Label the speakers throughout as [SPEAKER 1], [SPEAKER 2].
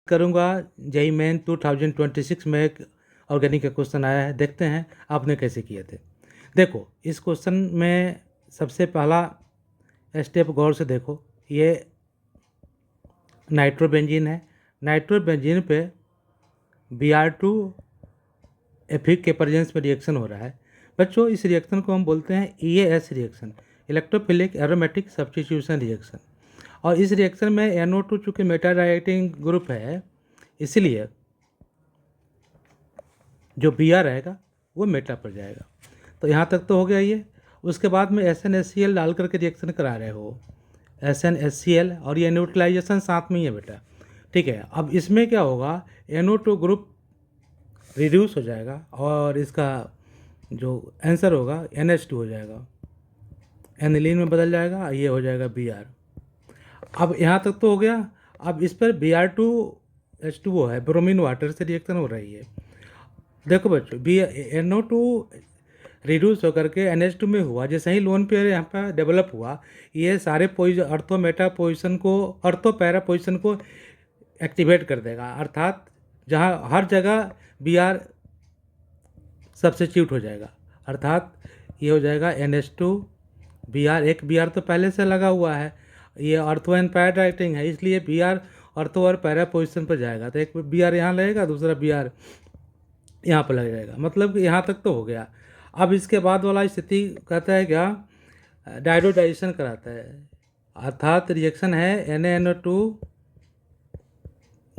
[SPEAKER 1] करूँगा JEE main 2026 में एक ऑर्गेनिक का क्वेश्चन आया है, देखते हैं आपने कैसे किए थे। देखो इस क्वेश्चन में सबसे पहला स्टेप गौर से देखो, ये नाइट्रोबेंजीन है। नाइट्रोबेंजीन पे Br2 एफिक के प्रेजेंस में रिएक्शन हो रहा है। बच्चों इस रिएक्शन को हम बोलते हैं EAS reaction, electrophilic aromatic substitution reaction. और इस रिएक्शन में NO2 चूँकि मेटा डायरेक्टिंग ग्रुप है, इसलिए जो Br रहेगा वो मेटा पर जाएगा। तो यहाँ तक तो हो गया ये। उसके बाद में SnHCl डाल करके रिएक्शन करा रहे हो, SnHCl, और ये न्यूट्रलाइजेशन साथ में ही है बेटा, ठीक है। अब इसमें क्या होगा, NO2 ग्रुप रिड्यूस हो जाएगा और इसका जो आंसर होगा NH2 हो जाएगा, एनिलीन में बदल जाएगा, ये हो जाएगा Br। अब यहाँ तक तो हो गया। अब इस पर Br2H2O है, ब्रोमीन वाटर से रिएक्शन हो रही है। देखो बच्चों, NO2 रिड्यूस होकर के NH2 में हुआ, जैसे ही लोन पेयर यहाँ पर डेवलप हुआ, ये सारे अर्थो मेटा पोजिशन को, अर्थो पैरा पोजिशन को एक्टिवेट कर देगा, अर्थात जहाँ हर जगह Br सब्स्टिट्यूट हो जाएगा, अर्थात ये हो जाएगा NH2 Br। एक Br तो पहले से लगा हुआ है, ये अर्थो एंड पैरा डायरेक्टिंग है, इसलिए Br अर्थो और पैरा पोजिशन पर जाएगा। तो एक Br यहाँ लगेगा, दूसरा Br यहाँ पर लग जाएगा। मतलब कि यहाँ तक तो हो गया। अब इसके बाद वाला स्थिति कहता है क्या, डायडोडाइजेशन कराता है, अर्थात रिएक्शन है NaNO2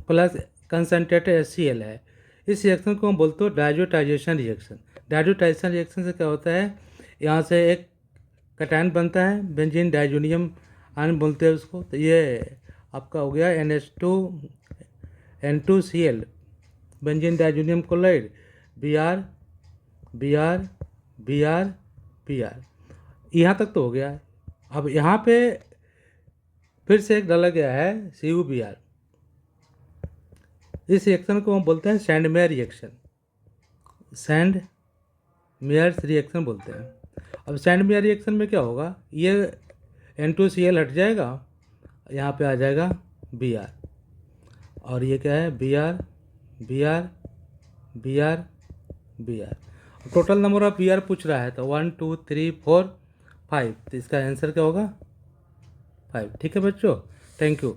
[SPEAKER 1] प्लस कंसनट्रेटेड HCl है। इस रिएक्शन को हम बोलते हो डायजोटाइजेशन रिएक्शन। डायजोटाइजेशन रिएक्शन से क्या होता है, यहाँ से एक कटायन बनता है, बेंजीन डाइजोनियम आयन बोलते हैं उसको। तो ये आपका हो गया NH2 N2Cl, benzene diazonium chloride, Br Br Br Br। यहाँ तक तो हो गया। अब यहाँ पे फिर से एक डाला गया है CuBr। इस रिएक्शन को हम बोलते हैं सैंडमेयर रिएक्शन, सैंडमेयर्स रिएक्शन बोलते हैं। अब सैंडमेयर रिएक्शन में क्या होगा, ये N2Cl हट जाएगा, यहाँ पे आ जाएगा Br, और ये क्या है Br Br Br Br। Total number of Br पूछ रहा है, तो 1 2 3 4 5, तो इसका आंसर क्या होगा 5। ठीक है बच्चों, थैंक यू।